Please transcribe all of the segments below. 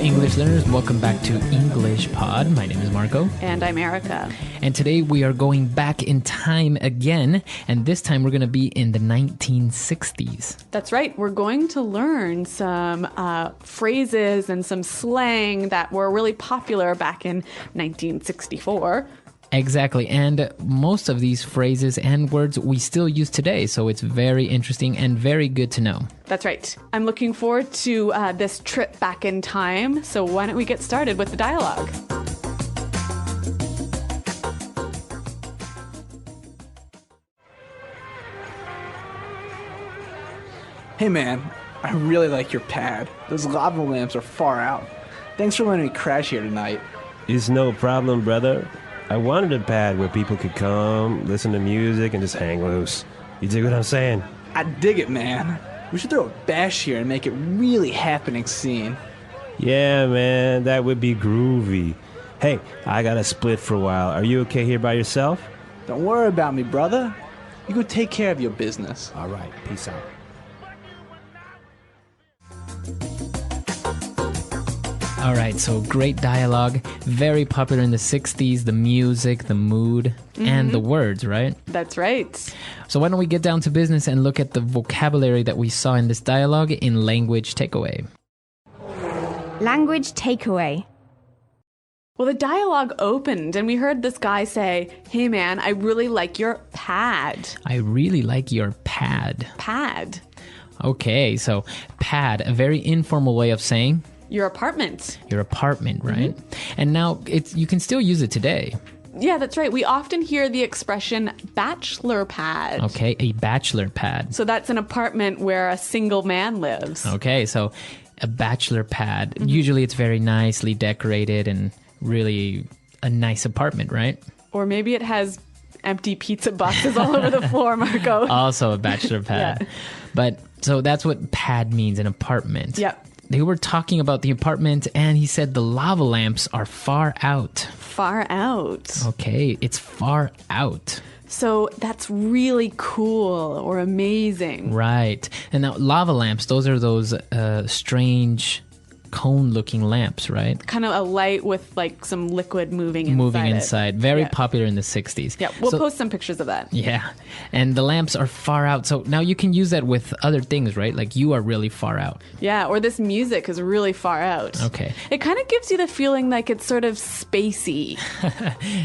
English learners, welcome back to EnglishPod. My name is Marco. And I'm Erica. And today we are going back in time again, and this time we're going to be in the 1960s. That's right. We're going to learn some phrases and some slang that were really popular back in 1964. Exactly, and most of these phrases and words we still use today, so it's very interesting and very good to know. That's right. I'm looking forward to this trip back in time, so why don't we get started with the dialogue? Hey man, I really like your pad. Those lava lamps are far out. Thanks for letting me crash here tonight. It's no problem, brother. I wanted a pad where people could come, listen to music, and just hang loose. You dig what I'm saying? I dig it, man. We should throw a bash here and make it really happening scene. Yeah, man, that would be groovy. Hey, I got to split for a while. Are you okay here by yourself? Don't worry about me, brother. You go take care of your business. All right, peace out. All right, so great dialogue, very popular in the 60s, the music, the mood, and the words, right? That's right. So why don't we get down to business and look at the vocabulary that we saw in this dialogue in Language Takeaway. Language takeaway. Well, the dialogue opened and we heard this guy say, "Hey man, I really like your pad." I really like your pad. Pad. Okay, so pad, a very informal way of saying Your apartment. your apartment, right? And now you can still use it today. Yeah, that's right. We often hear the expression bachelor pad. Okay, a bachelor pad. So that's an apartment where a single man lives. Okay, so a bachelor pad. Usually it's very nicely decorated and really a nice apartment, right? Or maybe it has empty pizza boxes all over the floor, Marco. Also a bachelor pad. Yeah. But so that's what pad means, an apartment. Yep. They were talking about the apartment and he said the lava lamps are far out. Far out. Okay, it's far out. So that's really cool or amazing. Right. And now lava lamps, those are those strange cone-looking lamps, right? Kind of a light with like some liquid moving inside. Moving it. inside. Very Yeah. popular in the 60s. Yeah, we'll So- post some pictures of that. Yeah. And the lamps are far out. So now you can use that with other things, right? Like you are really far out. Yeah, or this music is really far out. Okay. It kind of gives you the feeling like it's sort of spacey.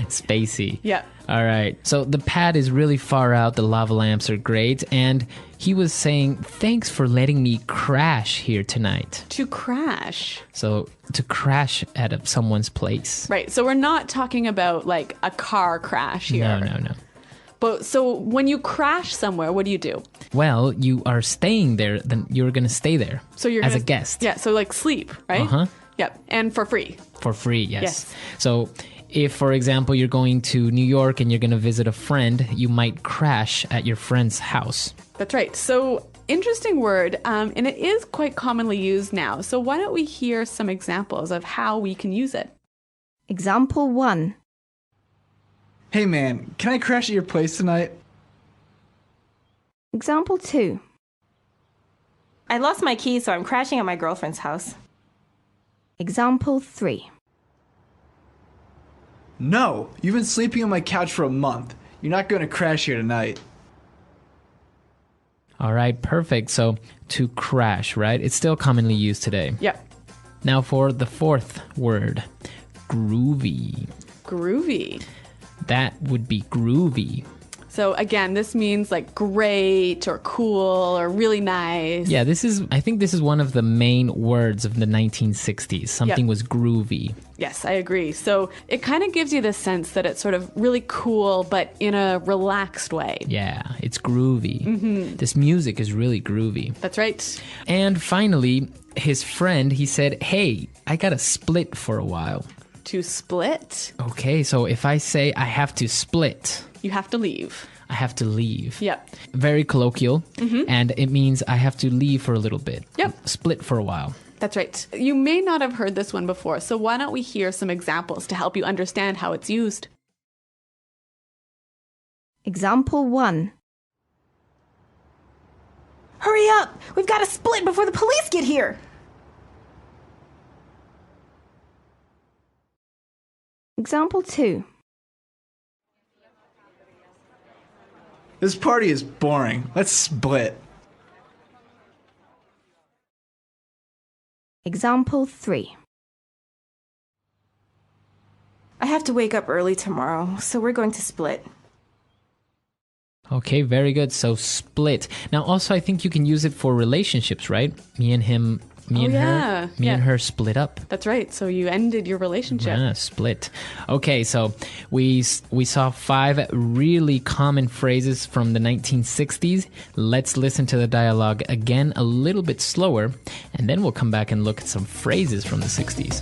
Spacey. Yeah. All right. So the pad is really far out. The lava lamps are great. And he was saying, thanks for letting me crash here tonight. To crash. So to crash at someone's place. Right. So we're not talking about like a car crash here. No. But so when you crash somewhere, what do you do? Well, you are staying there, then you're going to stay there So you're as gonna, a guest. Yeah, so like sleep, right? Uh-huh. Yep. And for free. For free, yes. Yes. So if, for example, you're going to New York and you're going to visit a friend, you might crash at your friend's house. That's right. So interesting word, and it is quite commonly used now. So why don't we hear some examples of how we can use it? Example 1. Hey man, can I crash at your place tonight? Example 2. I lost my keys, so I'm crashing at my girlfriend's house. Example 3. No, you've been sleeping on my couch for a month. You're not going to crash here tonight. All right, perfect. So to crash, right? It's still commonly used today. Yep. Now for the fourth word, groovy. Groovy. That would be groovy. So again, this means like great or cool or really nice. Yeah, I think this is one of the main words of the 1960s. Something was groovy. Yes, I agree. So it kind of gives you the sense that it's sort of really cool, but in a relaxed way. Yeah, it's groovy. This music is really groovy. That's right. And finally, his friend, he said, hey, I got to split for a while. To split, Okay, so if I say I have to split, you have to leave. I have to leave. Yep. Very colloquial, and it means I have to leave for a little bit. Yep. Split for a while. That's right. You may not have heard this one before, so why don't we hear some examples to help you understand how it's used? Example 1. Hurry up! We've got to split before the police get here! Example 2. This party is boring. Let's split. Example 3. I have to wake up early tomorrow, so we're going to split. Okay, very good. So split. Now, also, I think you can use it for relationships, right? Me and him, me and her, me and her split up. That's right. So you ended your relationship. Yeah, split. Okay, so we saw 5 really common phrases from the 1960s. Let's listen to the dialogue again a little bit slower, and then we'll come back and look at some phrases from the 60s.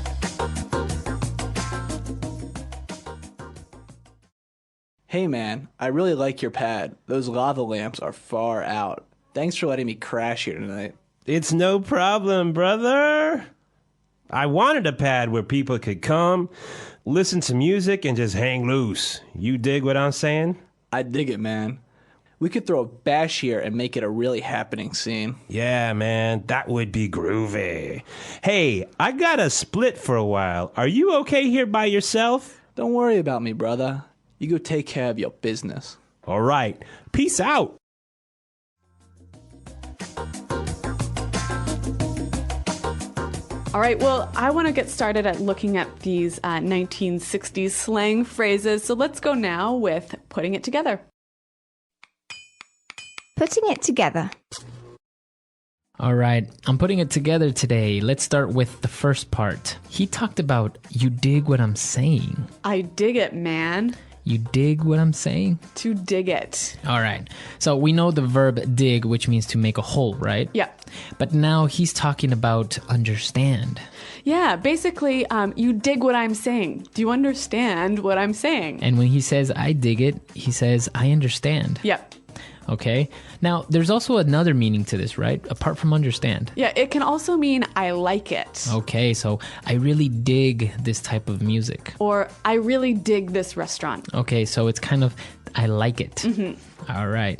Hey man, I really like your pad. Those lava lamps are far out. Thanks for letting me crash here tonight. It's no problem, brother. I wanted a pad where people could come, listen to music, and just hang loose. You dig what I'm saying? I dig it, man. We could throw a bash here and make it a really happening scene. Yeah, man, that would be groovy. Hey, I got a split for a while. Are you okay here by yourself? Don't worry about me, brother. You go take care of your business. All right. Peace out. All right, well, I want to get started at looking at these 1960s slang phrases. So let's go now with putting it together. Putting it together. All right, I'm putting it together today. Let's start with the first part. He talked about, you dig what I'm saying. I dig it, man. You dig what I'm saying? To dig it. All right. So we know the verb dig, which means to make a hole, right? Yeah. But now he's talking about understand. Yeah, basically, you dig what I'm saying. Do you understand what I'm saying? And when he says, I dig it, he says, I understand. Yeah. Okay. Now, there's also another meaning to this, right? Apart from understand. Yeah, it can also mean I like it. Okay, so I really dig this type of music. Or I really dig this restaurant. Okay, so it's kind of, I like it. Mm-hmm. All right.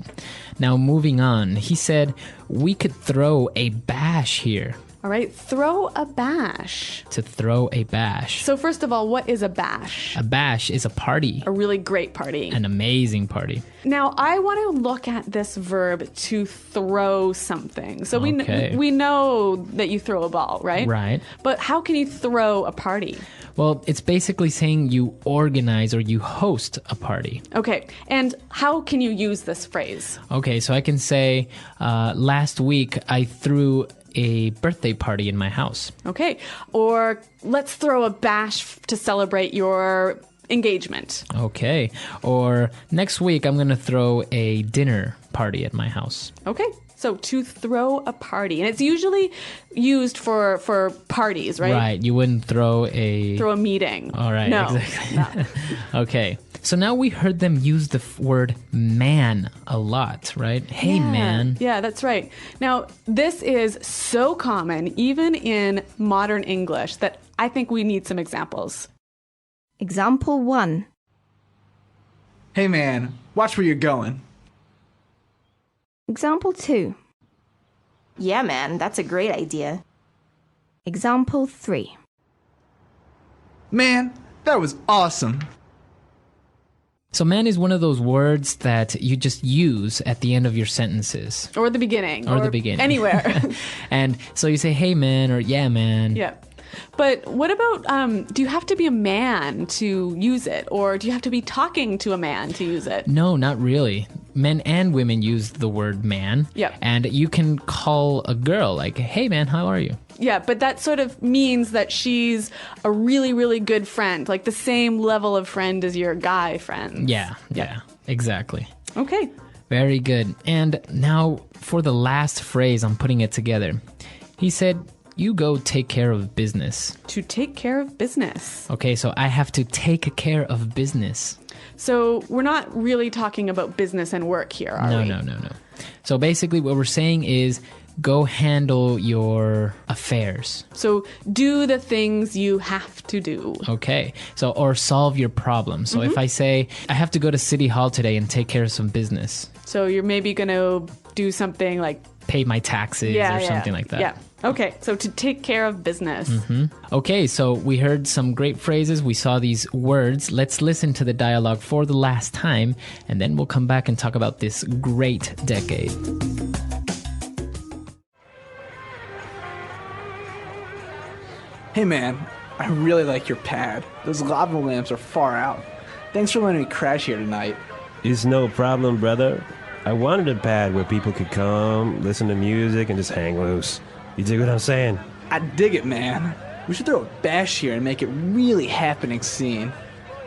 Now, moving on. He said, we could throw a bash here. All right, throw a bash. To throw a bash. So first of all, what is a bash? A bash is a party. A really great party. An amazing party. Now, I want to look at this verb to throw something. So Okay. we know that you throw a ball, right? Right. But how can you throw a party? Well, it's basically saying you organize or you host a party. Okay, and how can you use this phrase? Okay, so I can say, last week I threw a birthday party in my house. Okay, or let's throw a bash to celebrate your engagement. Okay, or next week I'm going to throw a dinner party at my house. Okay, so to throw a party. And it's usually used for parties, right? Right, you wouldn't throw a meeting. All right, no, exactly. No. Okay, so now we heard them use the word man a lot, right? Hey, Yeah. man. Yeah, that's right. Now, this is so common, even in modern English, that I think we need some examples. Example 1. Hey man, watch where you're going. Example 2. Yeah, man, that's a great idea. Example 3. Man, that was awesome. So man is one of those words that you just use at the end of your sentences. Or the beginning. Or the beginning. Anywhere. And so you say, hey, man, or yeah, man. Yeah. But what about, do you have to be a man to use it? Or do you have to be talking to a man to use it? No, not really. Men and women use the word man. Yeah. And you can call a girl like, hey, man, how are you? Yeah, but that sort of means that she's a really, really good friend, like the same level of friend as your guy friend. Yeah, exactly. Okay. Very good. And now for the last phrase, I'm putting it together. He said, you go take care of business. To take care of business. Okay, so I have to take care of business. So we're not really talking about business and work here, are we? No. So basically what we're saying is go handle your affairs. So do the things you have to do. Okay. So, or solve your problem. So if I say, I have to go to City Hall today and take care of some business. So you're maybe going to do something like Pay my taxes or something like that. Yeah. Okay, so to take care of business. Okay, so we heard some great phrases. We saw these words. Let's listen to the dialogue for the last time, and then we'll come back and talk about this great decade. Hey man, I really like your pad. Those lava lamps are far out. Thanks for letting me crash here tonight. It's no problem, brother. I wanted a pad where people could come, listen to music, and just hang loose. You dig what I'm saying? I dig it, man. We should throw a bash here and make it really happening scene.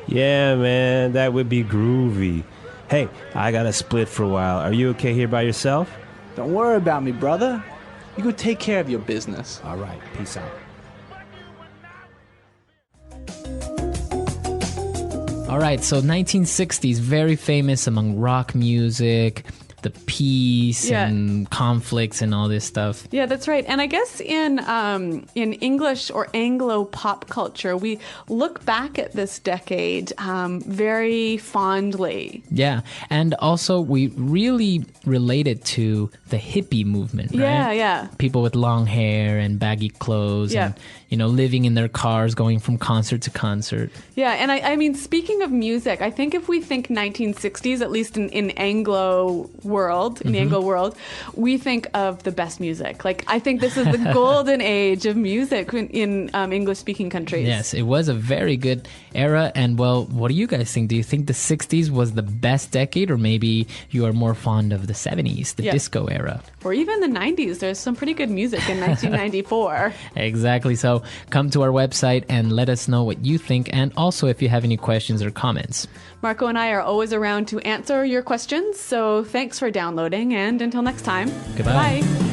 Yeah, man, that would be groovy. Hey, I got to split for a while. Are you okay here by yourself? Don't worry about me, brother. You go take care of your business. All right, peace out. All right, so 1960s, very famous among rock music, the peace and conflicts and all this stuff. Yeah, that's right. And I guess in English or Anglo pop culture, we look back at this decade very fondly. Yeah, and also we really relate it to the hippie movement, right? Yeah, yeah. People with long hair and baggy clothes Yeah. and, living in their cars, going from concert to concert. Yeah, and I mean, speaking of music, I think if we think 1960s, at least in Anglo world, in the Anglo world, we think of the best music. Like, I think this is the golden age of music in English-speaking countries. Yes, it was a very good era. And, well, what do you guys think? Do you think the 60s was the best decade, or maybe you are more fond of the 70s, the disco era? Or even the 90s. There's some pretty good music in 1994. Exactly. So come to our website and let us know what you think, and also if you have any questions or comments. Marco and I are always around to answer your questions, so thanks for downloading, and until next time, Goodbye. Bye.